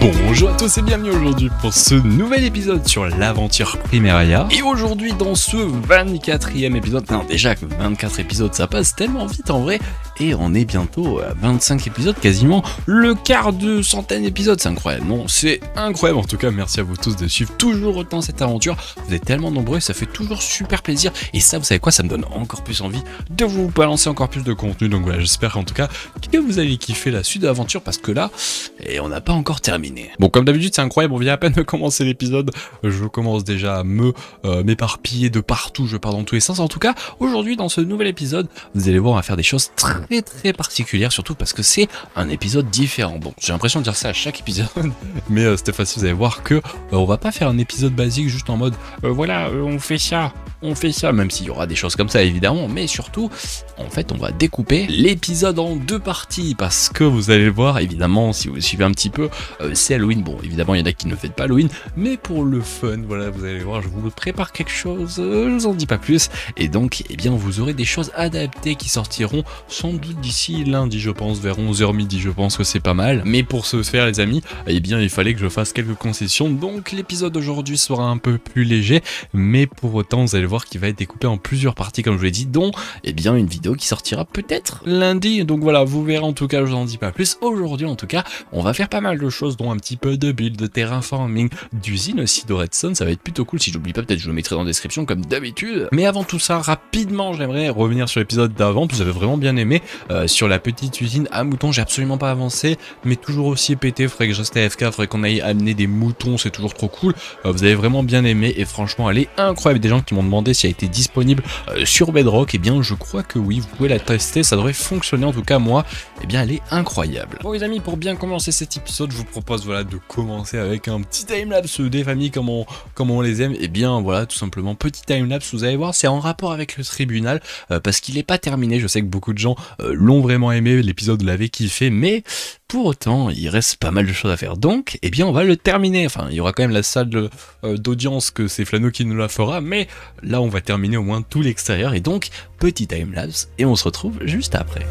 Bonjour à tous et bienvenue aujourd'hui pour ce nouvel épisode sur l'aventure Primaria. Et aujourd'hui dans ce 24e épisode, non déjà que 24 épisodes ça passe tellement vite en vrai, et on est bientôt à 25 épisodes, quasiment le quart de centaine d'épisodes, c'est incroyable, non c'est incroyable. En tout cas merci à vous tous de suivre toujours autant cette aventure, vous êtes tellement nombreux, ça fait toujours super plaisir, et ça vous savez quoi, ça me donne encore plus envie de vous balancer encore plus de contenu, donc voilà, j'espère en tout cas que vous allez kiffer la suite de l'aventure, parce que là, et on n'a pas encore terminé. Bon, comme d'habitude, c'est incroyable, on vient à peine de commencer l'épisode, je commence déjà à m'éparpiller de partout, je pars dans tous les sens. En tout cas, aujourd'hui, dans ce nouvel épisode, vous allez voir, on va faire des choses très particulières, surtout parce que c'est un épisode différent. Bon, j'ai l'impression de dire ça à chaque épisode, mais cette fois-ci, vous allez voir que on va pas faire un épisode basique juste en mode, voilà, on fait ça, même s'il y aura des choses comme ça, évidemment, mais surtout, en fait, on va découper l'épisode en deux parties, parce que vous allez le voir, évidemment, si vous suivez un petit peu, c'est Halloween. Bon, évidemment, il y en a qui ne fêtent pas Halloween, mais pour le fun, voilà, vous allez voir, je vous prépare quelque chose, je vous en dis pas plus, et donc, eh bien, vous aurez des choses adaptées qui sortiront sans doute d'ici lundi, je pense, vers 11h midi, je pense que c'est pas mal, mais pour ce faire, les amis, eh bien, il fallait que je fasse quelques concessions, donc l'épisode d'aujourd'hui sera un peu plus léger, mais pour autant, vous allez voir qu'il va être découpé en plusieurs parties, comme je vous l'ai dit, dont, eh bien, une vidéo qui sortira peut-être lundi, donc voilà, vous verrez, en tout cas, je vous en dis pas plus. Aujourd'hui, en tout cas, on va faire pas mal de choses, dont un petit peu de build, de terraforming, d'usine aussi, de redstone, ça va être plutôt cool. Si j'oublie pas, peut-être je le mettrai dans la description comme d'habitude. Mais avant tout ça, rapidement, j'aimerais revenir sur l'épisode d'avant, vous avez vraiment bien aimé, sur la petite usine à moutons, j'ai absolument pas avancé, mais toujours aussi pété, faudrait que je reste AFK, faudrait qu'on aille amener des moutons, c'est toujours trop cool. Vous avez vraiment bien aimé, et franchement, elle est incroyable. Des gens qui m'ont demandé si elle était disponible sur Bedrock, et bien je crois que oui, vous pouvez la tester, ça devrait fonctionner, en tout cas moi, et bien elle est incroyable. Bon les amis, pour bien commencer cet épisode, je vous propose voilà de commencer avec un petit timelapse des familles comme on les aime. Et bien voilà, tout simplement petit timelapse, vous allez voir, c'est en rapport avec le tribunal, parce qu'il n'est pas terminé. Je sais que beaucoup de gens l'ont vraiment aimé, l'épisode l'avait kiffé, mais pour autant il reste pas mal de choses à faire, donc eh bien on va le terminer. Enfin, il y aura quand même la salle d'audience que c'est Flano qui nous la fera, mais là on va terminer au moins tout l'extérieur, et donc petit timelapse, et on se retrouve juste après.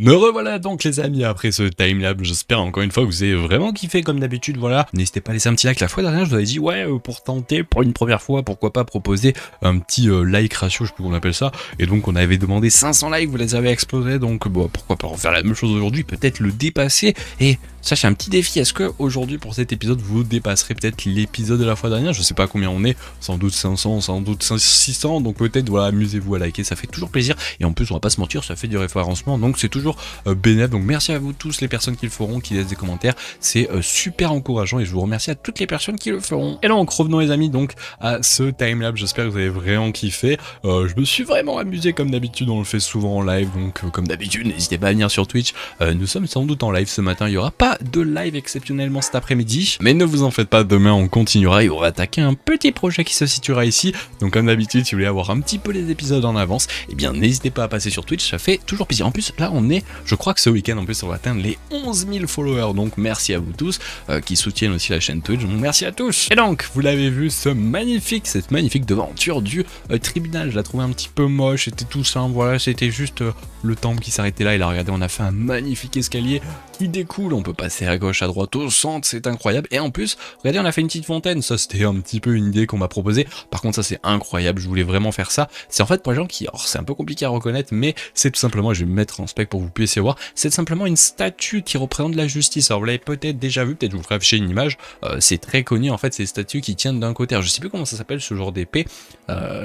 Me revoilà donc les amis après ce timelapse, j'espère encore une fois que vous avez vraiment kiffé comme d'habitude, voilà. N'hésitez pas à laisser un petit like, la fois dernière je vous avais dit ouais pour tenter, pour une première fois, pourquoi pas proposer un petit like ratio, je sais plus comment on appelle ça, et donc on avait demandé 500 likes, vous les avez explosés, donc bon, pourquoi pas refaire la même chose aujourd'hui, peut-être le dépasser, et ça c'est un petit défi, est-ce que aujourd'hui pour cet épisode vous dépasserez peut-être l'épisode de la fois dernière, je sais pas combien on est, sans doute 500, sans doute 600, donc peut-être voilà, amusez-vous à liker, ça fait toujours plaisir, et en plus on va pas se mentir, ça fait du référencement, donc c'est toujours bénéf, donc merci à vous tous les personnes qui le feront, qui laissent des commentaires, c'est super encourageant, et je vous remercie à toutes les personnes qui le feront. Et donc revenons les amis donc à ce timelapse, j'espère que vous avez vraiment kiffé, je me suis vraiment amusé comme d'habitude, on le fait souvent en live, donc comme d'habitude n'hésitez pas à venir sur Twitch, nous sommes sans doute en live ce matin, il y aura pas de live exceptionnellement cet après-midi, mais ne vous en faites pas, demain on continuera et on va attaquer un petit projet qui se situera ici, donc comme d'habitude si vous voulez avoir un petit peu les épisodes en avance, et bien n'hésitez pas à passer sur Twitch, ça fait toujours plaisir. En plus là on est, je crois que ce week-end en plus on va atteindre les 11 000 followers, donc merci à vous tous qui soutiennent aussi la chaîne Twitch, donc merci à tous. Et donc vous l'avez vu, cette magnifique devanture du tribunal, je la trouvais un petit peu moche, c'était tout simple, voilà, c'était juste le temple qui s'arrêtait là, et là regardez on a fait un magnifique escalier qui découle, on peut passer à gauche, à droite, au centre, c'est incroyable. Et en plus, regardez, on a fait une petite fontaine, ça c'était un petit peu une idée qu'on m'a proposée. Par contre ça c'est incroyable, je voulais vraiment faire ça. C'est en fait pour les gens qui, alors c'est un peu compliqué à reconnaître, mais c'est tout simplement, je vais me mettre en spec pour que vous puissiez voir, c'est simplement une statue qui représente la justice. Alors vous l'avez peut-être déjà vu, peut-être je vous ferai afficher une image, c'est très connu en fait, c'est des statues qui tiennent d'un côté. Alors, je sais plus comment ça s'appelle ce genre d'épée,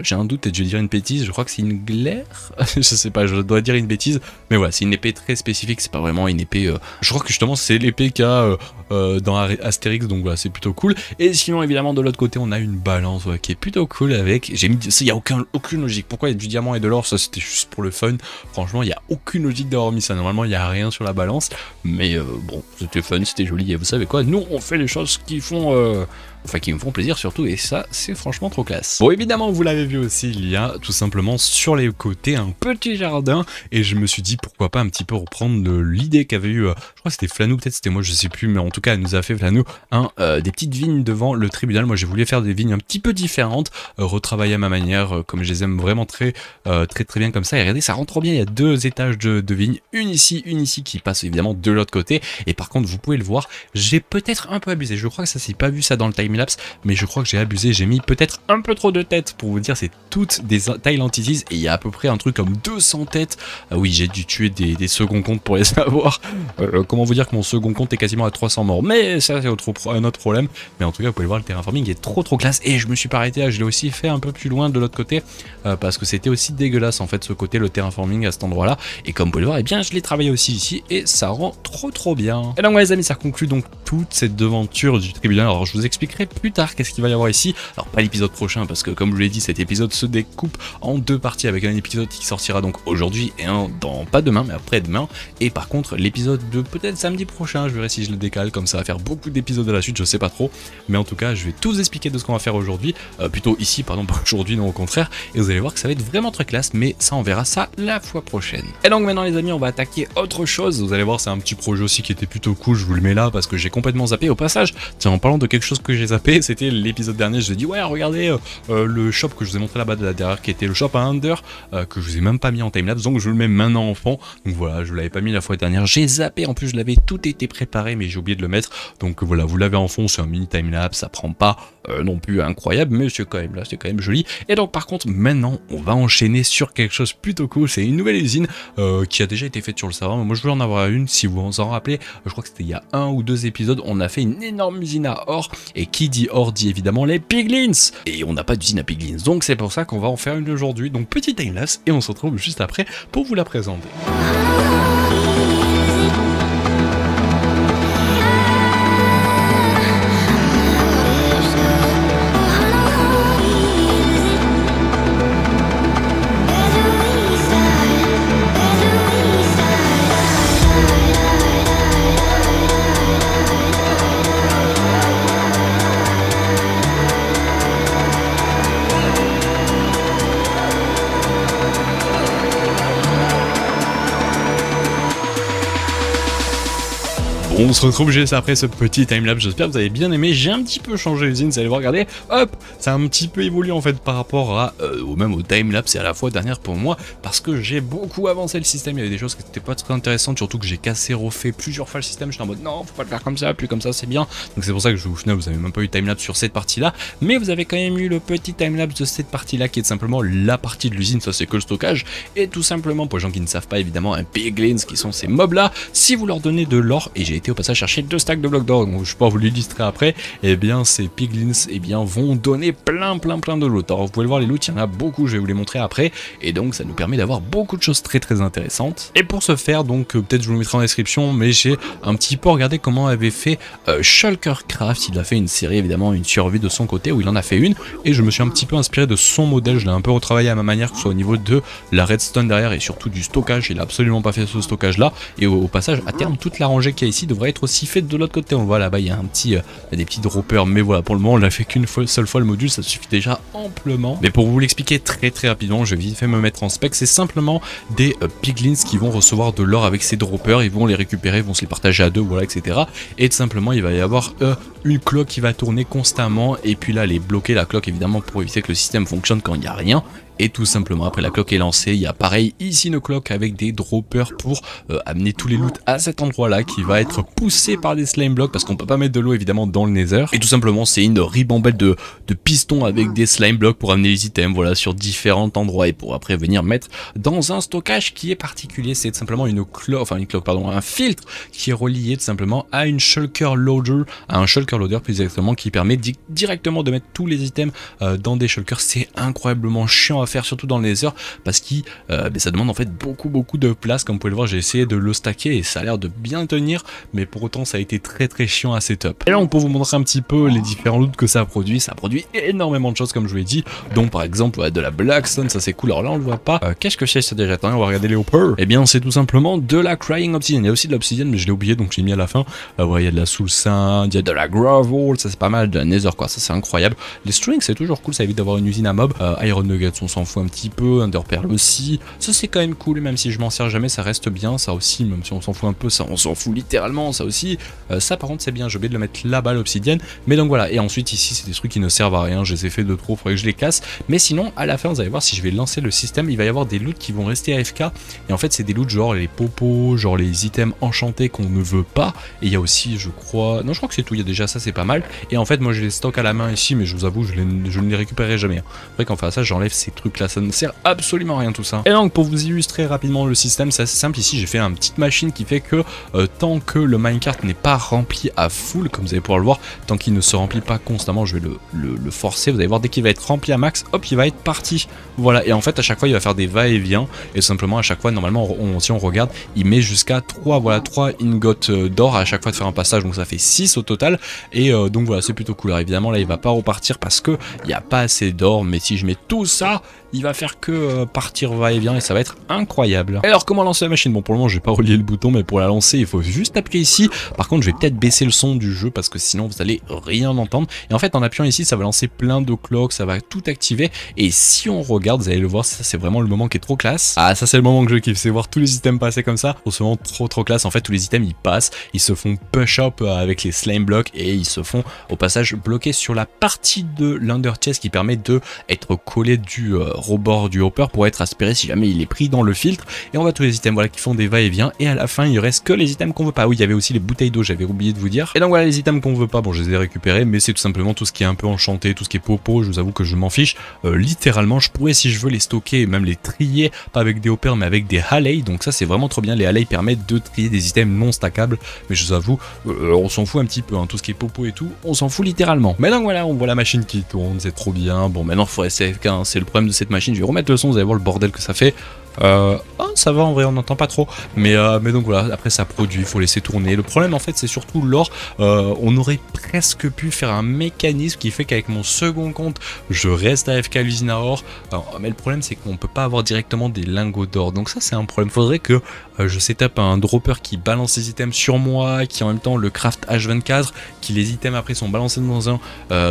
j'ai un doute, peut-être je vais dire une bêtise, je crois que c'est une glaire, je sais pas, je dois dire une bêtise, mais voilà, c'est une épée très spécifique, c'est pas vraiment une épée, je crois que justement c'est l'épée qu'il y a dans Astérix, donc voilà, c'est plutôt cool. Et sinon évidemment de l'autre côté on a une balance qui est plutôt cool avec, j'ai mis, il y a aucune logique, pourquoi il y a du diamant et de l'or, ça c'était juste pour le fun, franchement il y a aucune logique d'avoir mis ça, normalement il y a rien sur la balance, mais bon, c'était fun, c'était joli, et vous savez quoi, nous on fait les choses qui font... Enfin qui me font plaisir surtout, et ça c'est franchement trop classe. Bon évidemment vous l'avez vu aussi, il y a tout simplement sur les côtés un petit jardin, et je me suis dit pourquoi pas un petit peu reprendre l'idée qu'avait eu, je crois que c'était Flanou, peut-être c'était moi, je sais plus, mais en tout cas elle nous a fait Flanou des petites vignes devant le tribunal. Moi j'ai voulu faire des vignes un petit peu différentes, retravailler à ma manière, comme je les aime vraiment très bien comme ça, et regardez ça rentre trop bien, il y a deux étages de vignes, une ici qui passe évidemment de l'autre côté, et par contre vous pouvez le voir, j'ai peut-être un peu abusé, je crois que ça s'est pas vu ça dans le timelapse, mais je crois que j'ai abusé, j'ai mis peut-être un peu trop de têtes, pour vous dire c'est toutes des Tile Entities, et il y a à peu près un truc comme 200 têtes, oui j'ai dû tuer des seconds comptes pour les savoir, comment vous dire que mon second compte est quasiment à 300 morts, mais ça c'est un autre problème, mais en tout cas vous pouvez voir le terraforming est trop classe, et je me suis pas arrêté là, je l'ai aussi fait un peu plus loin de l'autre côté, parce que c'était aussi dégueulasse en fait ce côté, le terraforming à cet endroit là, et comme vous pouvez le voir, et bien je l'ai travaillé aussi ici, et ça rend trop bien. Et donc ouais, les amis, ça conclut donc toute cette devanture du tribunal. Alors je vous expliquerai plus tard qu'est-ce qu'il va y avoir ici, alors pas l'épisode prochain, parce que comme je vous l'ai dit, cet épisode se découpe en deux parties, avec un épisode qui sortira donc aujourd'hui, et un dans, pas demain, mais après-demain, et par contre l'épisode de peut-être samedi prochain, je verrai si je le décale, comme ça va faire beaucoup d'épisodes à la suite, je sais pas trop, mais en tout cas je vais tout vous expliquer de ce qu'on va faire aujourd'hui, plutôt ici, pardon, pas aujourd'hui, non au contraire, et vous allez voir que ça va être vraiment très classe, mais ça on verra ça la fois prochaine. Et donc maintenant les amis, on va attaquer autre chose, vous allez voir c'est un petit projet aussi qui était plutôt cool, je vous le mets là parce que j'ai complètement zappé. Au passage, tiens, en parlant de quelque chose que j'ai zappé, c'était l'épisode dernier, je vous ai dit ouais regardez le shop que je vous ai montré là-bas derrière, qui était le shop à Under, que je vous ai même pas mis en timelapse, donc je le mets maintenant en fond, donc voilà, je l'avais pas mis la fois dernière, j'ai zappé, en plus je l'avais tout été préparé mais j'ai oublié de le mettre, donc voilà, vous l'avez en fond, c'est un mini timelapse, ça prend pas non plus incroyable, mais c'est quand même là, c'est quand même joli. Et donc par contre maintenant on va enchaîner sur quelque chose plutôt cool, c'est une nouvelle usine qui a déjà été faite sur le serveur, mais moi je voulais en avoir une, si vous vous en rappelez, je crois que c'était il y a 1 ou 2 épisodes, on a fait une énorme usine à or, et qui dit or dit évidemment les piglins, et on n'a pas d'usine à piglins, donc c'est pour ça qu'on va en faire une aujourd'hui, donc petit timelapse, et on se retrouve juste après pour vous la présenter. On se retrouve juste après ce petit timelapse, j'espère que vous avez bien aimé, j'ai un petit peu changé l'usine, vous allez voir, regardez, hop, ça a un petit peu évolué en fait par rapport à, même au timelapse et à la fois dernière pour moi, parce que j'ai beaucoup avancé le système, il y avait des choses qui n'étaient pas très intéressantes, surtout que j'ai cassé, refait plusieurs fois le système, j'étais en mode non, faut pas le faire comme ça, plus comme ça c'est bien, donc c'est pour ça que au final vous avez même pas eu timelapse sur cette partie là, mais vous avez quand même eu le petit timelapse de cette partie là qui est simplement la partie de l'usine, ça c'est que le stockage, et tout simplement pour les gens qui ne savent pas évidemment, un piglins qui sont ces mobs là, si vous leur donnez de l'or, et j'ai été au passage chercher 2 stacks de blocs d'or, donc je pourrais vous l'illustrer après, et bien ces piglins vont donner plein de loot. Alors vous pouvez le voir, les loots, il y en a beaucoup, je vais vous les montrer après, et donc ça nous permet d'avoir beaucoup de choses très intéressantes. Et pour ce faire, donc peut-être je vous le mettrai en description, mais j'ai un petit peu regardé comment avait fait Shulkercraft, il a fait une série évidemment, une survie de son côté, où il en a fait une, et je me suis un petit peu inspiré de son modèle, je l'ai un peu retravaillé à ma manière, que ce soit au niveau de la redstone derrière, et surtout du stockage, il a absolument pas fait ce stockage là, et au passage, à terme, toute la rangée qu'il y a ici devrait être aussi faite de l'autre côté, on le voit là-bas, il y a un petit, des petits droppers, mais voilà, pour le moment on l'a fait qu'une seule fois le module, ça suffit déjà amplement. Mais pour vous l'expliquer très rapidement, je vais vite fait me mettre en spec, c'est simplement des piglins qui vont recevoir de l'or avec ces droppers, ils vont les récupérer, ils vont se les partager à deux, voilà, etc. Et tout simplement il va y avoir une cloque qui va tourner constamment, et puis là elle est bloquée la cloque évidemment pour éviter que le système fonctionne quand il n'y a rien, et tout simplement après la cloque est lancée, il y a pareil ici une cloque avec des droppers pour amener tous les loots à cet endroit là qui va être poussé par des slime blocks parce qu'on peut pas mettre de l'eau évidemment dans le nether, et tout simplement c'est une ribambelle de pistons avec des slime blocks pour amener les items voilà sur différents endroits et pour après venir mettre dans un stockage qui est particulier. C'est tout simplement un filtre qui est relié tout simplement à une shulker loader, plus exactement, qui permet directement de mettre tous les items dans des shulkers. C'est incroyablement chiant à faire, surtout dans le nether, parce que ça demande en fait beaucoup de place. Comme vous pouvez le voir, j'ai essayé de le stacker et ça a l'air de bien tenir, mais pour autant ça a été très chiant à setup. Et là on peut vous montrer un petit peu les différents loots que ça produit énormément de choses comme je vous l'ai dit, dont par exemple de la blackstone, ça c'est cool. Alors là on le voit pas, qu'est-ce que c'est ça déjà? Attends, on va regarder les hoppers. Et bien c'est tout simplement de la crying obsidian. Il y a aussi de l'obsidian mais je l'ai oublié donc je l'ai mis à la fin. Ouais, il y a de la soul sand, il y a de la gravel, ça c'est pas mal, de la nether quoi, ça c'est incroyable. Les strings c'est toujours cool, ça évite d'avoir une usine à mob. Iron nuggets on s'en fout un petit peu, underpearl aussi, ça c'est quand même cool, même si je m'en sers jamais ça reste bien. Ça aussi, même si on s'en fout un peu, ça on s'en fout littéralement, ça aussi. Ça par contre c'est bien, j'ai oublié de le mettre là-bas l'obsidienne, mais donc voilà. Et ensuite ici c'est des trucs qui ne servent à rien, je les ai fait de trop, faudrait que je les casse, mais sinon à la fin vous allez voir, si je vais lancer le système, il va y avoir des loots qui vont rester AFK, et en fait c'est des loots genre les popos, genre les items enchantés qu'on ne veut pas, et il y a aussi je crois que c'est tout, il y a déjà ça, c'est pas mal. Et en fait moi je les stocke à la main ici, mais je vous avoue je ne les récupérerai jamais. Après quand on fait ça j'enlève ces trucs là, ça ne sert absolument à rien tout ça. Et donc pour vous illustrer rapidement le système, c'est assez simple. Ici j'ai fait une petite machine qui fait que tant que le minecart n'est pas rempli à full, comme vous allez pouvoir le voir, tant qu'il ne se remplit pas constamment, je vais le forcer, vous allez voir dès qu'il va être rempli à max, hop il va être parti. Voilà, et en fait à chaque fois il va faire des va-et-vient, et simplement à chaque fois normalement si on regarde, il met jusqu'à 3 ingots d'or à chaque fois de faire un passage, donc ça fait 6 au total, et donc voilà c'est plutôt cool. Alors évidemment là il va pas repartir parce que il n'y a pas assez d'or, mais si je mets tout ça, il va faire que partir va-et-vient et ça va être incroyable. Alors comment lancer la machine? Bon pour le moment je vais pas relier le bouton, mais pour la lancer il faut juste appuyer ici. Par contre je vais peut-être baisser le son du jeu parce que sinon vous allez rien entendre. Et en fait en appuyant ici ça va lancer plein de cloques, ça va tout activer. Et si on regarde, vous allez le voir, ça c'est vraiment le moment qui est trop classe. Ah ça c'est le moment que je kiffe, c'est voir tous les items passer comme ça. C'est vraiment trop classe. En fait tous les items ils passent, ils se font push up avec les slime blocks et ils se font au passage bloquer sur la partie de l'under chest qui permet de être collé du rebord du hopper pour être aspiré si jamais il est pris dans le filtre. Et on voit tous les items voilà qui font des va-et-vient, et à la fin il reste que les items qu'on veut pas. Oui il y avait aussi les bouteilles d'eau, j'avais oublié de vous dire. Et donc voilà les items qu'on veut pas, bon je les ai récupérés, mais c'est tout simplement tout ce qui est un peu enchanté, tout ce qui est popo, je vous avoue que je m'en fiche. Littéralement je pourrais si je veux les stocker et même les trier, pas avec des hoppers mais avec des halley, donc ça c'est vraiment trop bien. Les halley permettent de trier des items non stackables, mais je vous avoue on s'en fout un petit peu, hein. Tout ce qui est popo et tout on s'en fout littéralement. Mais donc voilà, on voit la machine qui tourne, c'est trop bien. Bon maintenant il faut rester AFK, hein. C'est le problème de cette machine, je vais remettre le son, vous allez voir le bordel que ça fait. Oh, ça va en vrai, on n'entend pas trop, mais donc voilà, après ça produit, il faut laisser tourner. Le problème en fait c'est surtout l'or. On aurait presque pu faire un mécanisme qui fait qu'avec mon second compte je reste AFK à l'usine à or. Mais le problème c'est qu'on peut pas avoir directement des lingots d'or, donc ça c'est un problème. Faudrait que je setup un dropper qui balance les items sur moi, qui en même temps le craft H24, qui les items après sont balancés dans un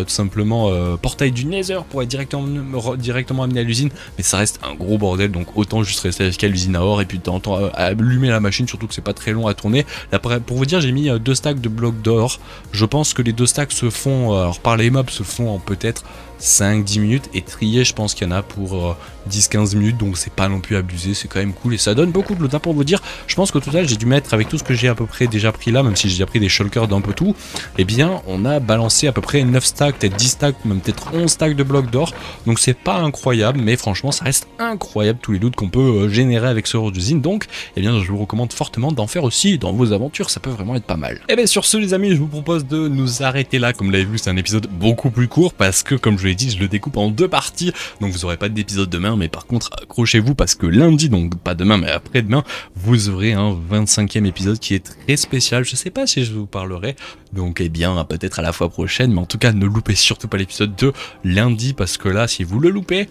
tout simplement portail du nether pour être directement amené à l'usine, mais ça reste un gros bordel, donc autant juste rester AFK à l'usine à or et puis de temps en temps allumer la machine, surtout que c'est pas très long à tourner. Là, pour vous dire, j'ai mis 2 stacks de blocs d'or. Je pense que les 2 stacks se font, alors par les mobs se font en peut-être 5-10 minutes, et trier je pense qu'il y en a pour 10-15 minutes, donc c'est pas non plus abusé, c'est quand même cool et ça donne beaucoup de loot. Pour vous dire, je pense qu'au total j'ai dû mettre, avec tout ce que j'ai à peu près déjà pris là, même si j'ai déjà pris des shulkers d'un peu tout, et bien on a balancé à peu près 9 stacks, peut-être 10 stacks, même peut-être 11 stacks de blocs d'or, donc c'est pas incroyable, mais franchement ça reste incroyable tous les loots qu'on peut générer avec ce d'usine. Donc et bien je vous recommande fortement d'en faire aussi dans vos aventures, ça peut vraiment être pas mal. Et bien sur ce les amis, je vous propose de nous arrêter là. Comme vous l'avez vu, c'est un épisode beaucoup plus court parce que comme je l'ai dit, je le découpe en 2 parties, donc vous aurez pas d'épisode demain, mais par contre accrochez-vous parce que lundi, donc pas demain mais après-demain, vous aurez un 25e épisode qui est très spécial. Je sais pas si je vous parlerai, donc eh bien peut-être à la fois prochaine, mais en tout cas ne loupez surtout pas l'épisode de lundi parce que là si vous le loupez,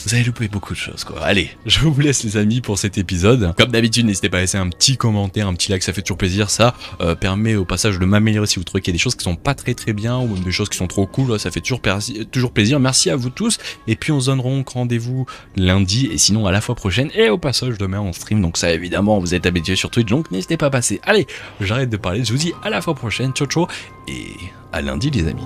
vous allez louper beaucoup de choses quoi. Allez, je vous laisse les amis pour cet épisode. Comme d'habitude, n'hésitez pas à laisser un petit commentaire, un petit like, ça fait toujours plaisir, ça permet au passage de m'améliorer si vous trouvez qu'il y a des choses qui sont pas très bien ou même des choses qui sont trop cool, ça fait toujours plaisir. Merci à vous tous, et puis on se donnera rendez-vous lundi, et sinon à la fois prochaine, et au passage demain on stream, donc ça évidemment vous êtes habitués sur Twitch, donc n'hésitez pas à passer. Allez, j'arrête de parler, je vous dis à la fois prochaine, ciao ciao, et à lundi les amis.